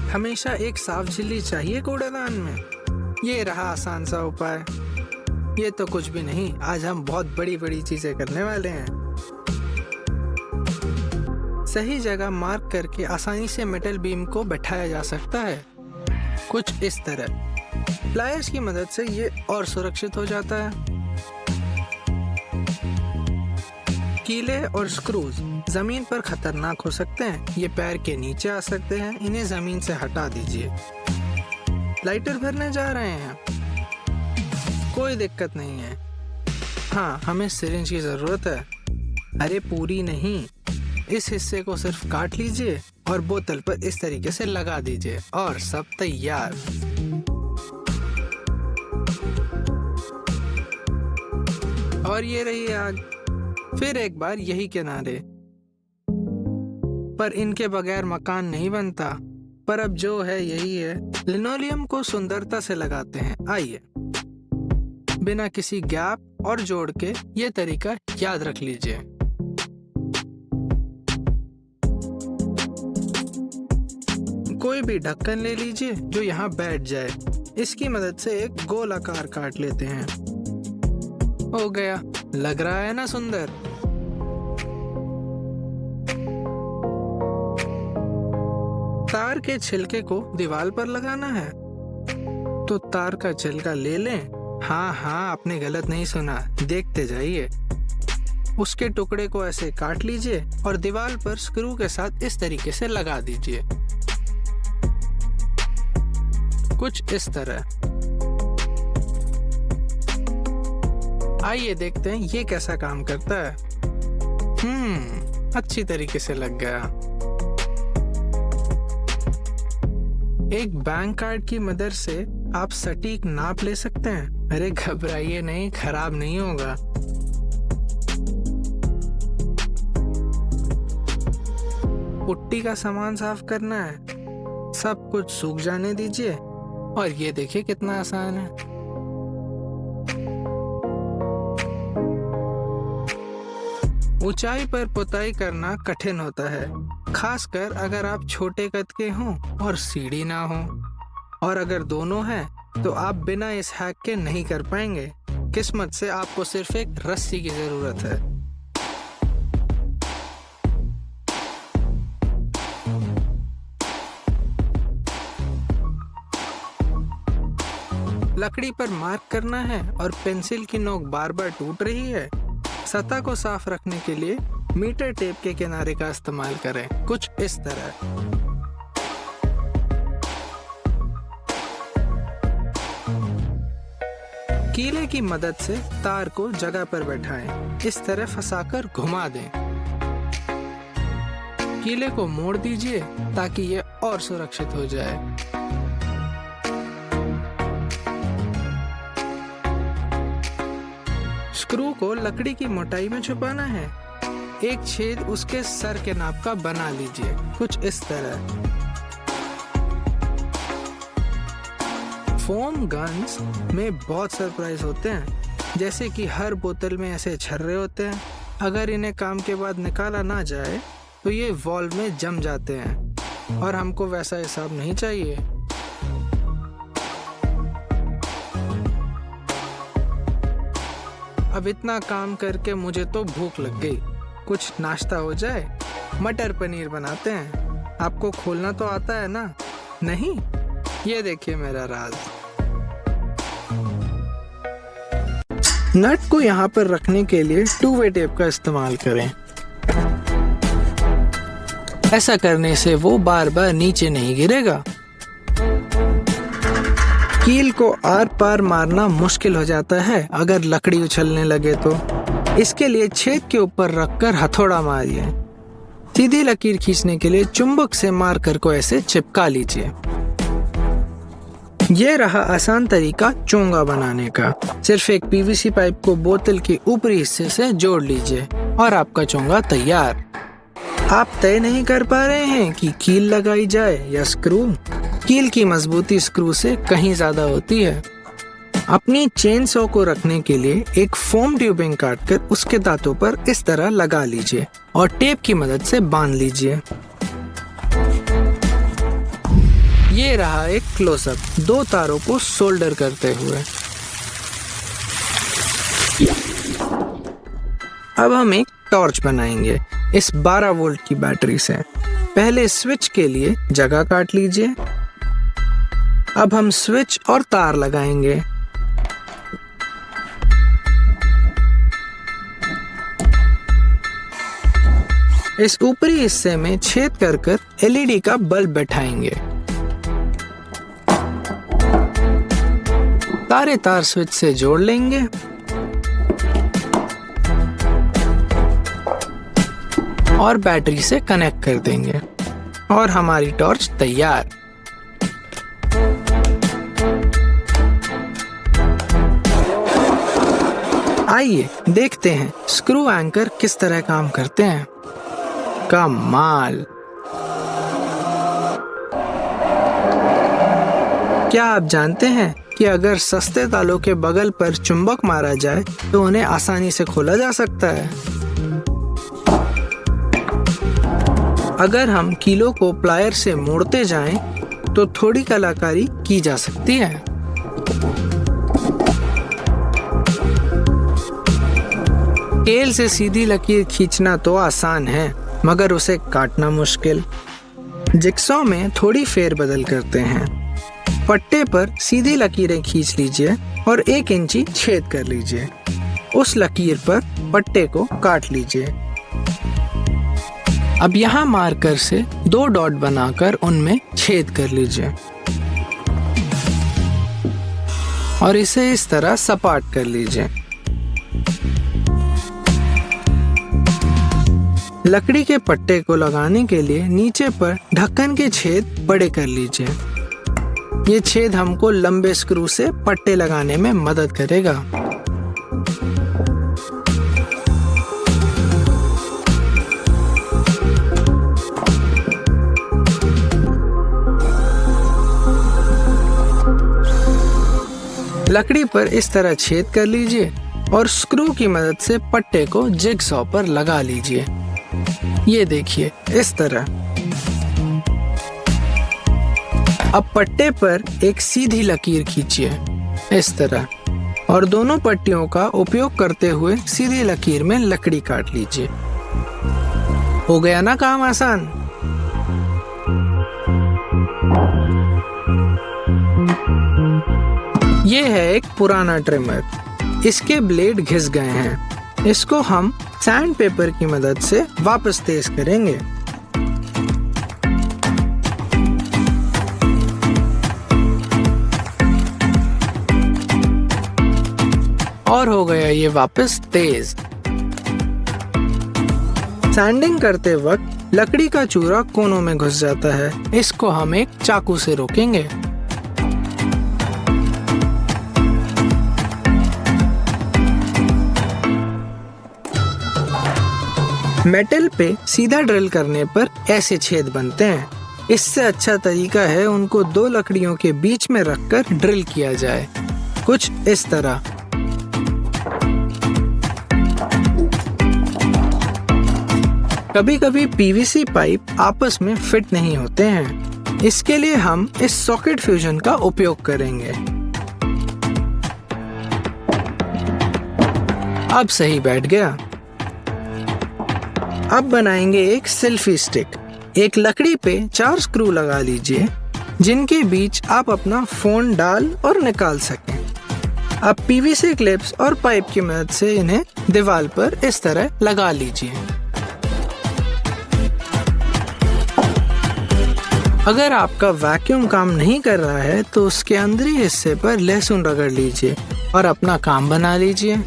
हमेशा एक साफ झिल्ली चाहिए कूड़ेदान में। ये रहा आसान सा उपाय। ये तो कुछ भी नहीं, आज हम बहुत बड़ी बड़ी चीजें करने वाले हैं। सही जगह मार्क करके आसानी से मेटल बीम को बैठाया जा सकता है, कुछ इस तरह। प्लायर्स की मदद से ये और सुरक्षित हो जाता है। कीले और स्क्रूज जमीन पर खतरनाक हो सकते हैं, ये पैर के नीचे आ सकते हैं, इन्हें जमीन से हटा दीजिए। लाइटर भरने जा रहे हैं, कोई दिक्कत नहीं है। हाँ, हमें सिरिंज की जरूरत है। अरे पूरी नहीं, इस हिस्से को सिर्फ काट लीजिए और बोतल पर इस तरीके से लगा दीजिए और सब तैयार। और ये रही आग। फिर एक बार यही किनारे, पर इनके बगैर मकान नहीं बनता। पर अब जो है यही है। लिनोलियम को सुंदरता से लगाते हैं। आइए, बिना किसी गैप और जोड़ के ये तरीका याद रख लीजिए। कोई भी ढक्कन ले लीजिए जो यहाँ बैठ जाए। इसकी मदद से एक गोल आकार काट लेते हैं। हो गया, लग रहा है ना सुंदर। तार के छिलके को दीवार पर लगाना है, तो तार का छिलका ले लें। हाँ, आपने गलत नहीं सुना, देखते जाइए। उसके टुकड़े को ऐसे काट लीजिए और दीवार पर स्क्रू के साथ इस तरीके से लगा दीजिए, कुछ इस तरह। आइए देखते हैं ये कैसा काम करता है। अच्छी तरीके से लग गया। एक बैंक कार्ड की मदद से आप सटीक नाप ले सकते हैं। अरे घबराइए नहीं, खराब नहीं होगा। पुट्टी का सामान साफ करना है, सब कुछ सूख जाने दीजिए और ये देखिए कितना आसान है। ऊंचाई पर पुताई करना कठिन होता है, खासकर अगर आप छोटे कद के हों और सीढ़ी ना हो। और अगर दोनों हैं तो आप बिना इस हैक के नहीं कर पाएंगे। किस्मत से आपको सिर्फ एक रस्सी की जरूरत है। लकड़ी पर मार्क करना है और पेंसिल की नोक बार बार टूट रही है। सतह को साफ रखने के लिए मीटर टेप के किनारे का इस्तेमाल करें, कुछ इस तरह। कीले की मदद से तार को जगह पर बैठाएं, इस तरह फंसाकर घुमा दें। कीले को मोड़ दीजिए ताकि यह और सुरक्षित हो जाए। स्क्रू को लकड़ी की मोटाई में छुपाना है। एक छेद उसके सर के नाप का बना लीजिए, कुछ इस तरह। फोम गन्स में बहुत सरप्राइज होते हैं, जैसे कि हर बोतल में ऐसे छर्रे होते हैं। अगर इन्हें काम के बाद निकाला ना जाए तो ये वॉल्व में जम जाते हैं और हमको वैसा हिसाब नहीं चाहिए। अब इतना काम करके मुझे तो भूख लग गई, कुछ नाश्ता हो जाए। मटर पनीर बनाते हैं। आपको खोलना तो आता है ना? नहीं? ये देखिए मेरा राज। नट को यहाँ पर रखने के लिए 2-वे टेप का इस्तेमाल करें। ऐसा करने से वो बार बार नीचे नहीं गिरेगा। कील को आर पार मारना मुश्किल हो जाता है अगर लकड़ी उछलने लगे तो। इसके लिए छेद के ऊपर रखकर हथौड़ा मारिए। सीधी लकीर खींचने के लिए चुंबक से मार्कर को ऐसे चिपका लीजिए। ये रहा आसान तरीका चोंगा बनाने का। सिर्फ एक पीवीसी पाइप को बोतल के ऊपरी हिस्से से जोड़ लीजिए और आपका चोंगा तैयार। आप तय नहीं कर पा रहे हैं कि कील लगाई जाए या स्क्रू? कील की मजबूती स्क्रू से कहीं ज्यादा होती है। अपनी चेन सॉ को रखने के लिए एक फोम ट्यूबिंग काटकर उसके दांतों पर इस तरह लगा लीजिए और टेप की मदद से बांध लीजिए। ये रहा एक क्लोजअप 2 तारों को सोल्डर करते हुए। अब हम एक टॉर्च बनाएंगे इस 12 वोल्ट की बैटरी से। पहले स्विच के लिए जगह काट लीजिए। अब हम स्विच और तार लगाएंगे। इस ऊपरी हिस्से में छेद कर एलईडी का बल्ब बैठाएंगे। सारे तार स्विच से जोड़ लेंगे। और बैटरी से कनेक्ट कर देंगे और हमारी टॉर्च तैयार। आइए देखते हैं स्क्रू एंकर किस तरह काम करते हैं। कमाल! क्या आप जानते हैं कि अगर सस्ते तालों के बगल पर चुंबक मारा जाए तो उन्हें आसानी से खोला जा सकता है। अगर हम कीलों को प्लायर से मोड़ते जाएं तो थोड़ी कलाकारी की जा सकती है। स्केल से सीधी लकीर खींचना तो आसान है, मगर उसे काटना मुश्किल। जिक्सॉ में थोड़ी फेरबदल करते हैं। पट्टे पर सीधी लकीरें खींच लीजिए और 1 इंची छेद कर लीजिए। उस लकीर पर पट्टे को काट लीजिए। अब यहाँ मार्कर से 2 डॉट बनाकर उनमें छेद कर लीजिए और इसे इस तरह सपाट कर लीजिए। लकड़ी के पट्टे को लगाने के लिए नीचे पर ढक्कन के छेद बड़े कर लीजिए। ये छेद हमको लंबे स्क्रू से पट्टे लगाने में मदद करेगा। लकड़ी पर इस तरह छेद कर लीजिए और स्क्रू की मदद से पट्टे को जिगसॉ पर लगा लीजिए। ये देखिए इस तरह। अब पट्टे पर एक सीधी लकीर खींचिए इस तरह और दोनों पट्टियों का उपयोग करते हुए सीधी लकीर में लकड़ी काट लीजिए। हो गया ना काम आसान। ये है एक पुराना ट्रिमर। इसके ब्लेड घिस गए हैं। इसको हम सैंड पेपर की मदद से वापस तेज करेंगे। और हो गया ये वापस तेज। सैंडिंग करते वक्त लकड़ी का चूरा कोनों में घुस जाता है। इसको हम एक चाकू से रोकेंगे। मेटल पे सीधा ड्रिल करने पर ऐसे छेद बनते हैं। इससे अच्छा तरीका है उनको 2 लकड़ियों के बीच में रखकर ड्रिल किया जाए, कुछ इस तरह। कभी कभी पीवीसी पाइप आपस में फिट नहीं होते हैं। इसके लिए हम इस सॉकेट फ्यूजन का उपयोग करेंगे। अब सही बैठ गया। अब बनाएंगे एक सेल्फी स्टिक। एक लकड़ी पे 4 स्क्रू लगा लीजिए जिनके बीच आप अपना फोन डाल और निकाल सकें। अब पीवीसी क्लिप्स और पाइप की मदद से इन्हें दीवार पर इस तरह लगा लीजिए। अगर आपका वैक्यूम काम नहीं कर रहा है तो उसके अंदरी हिस्से पर लहसुन रगड़ लीजिए और अपना काम बना लीजिए।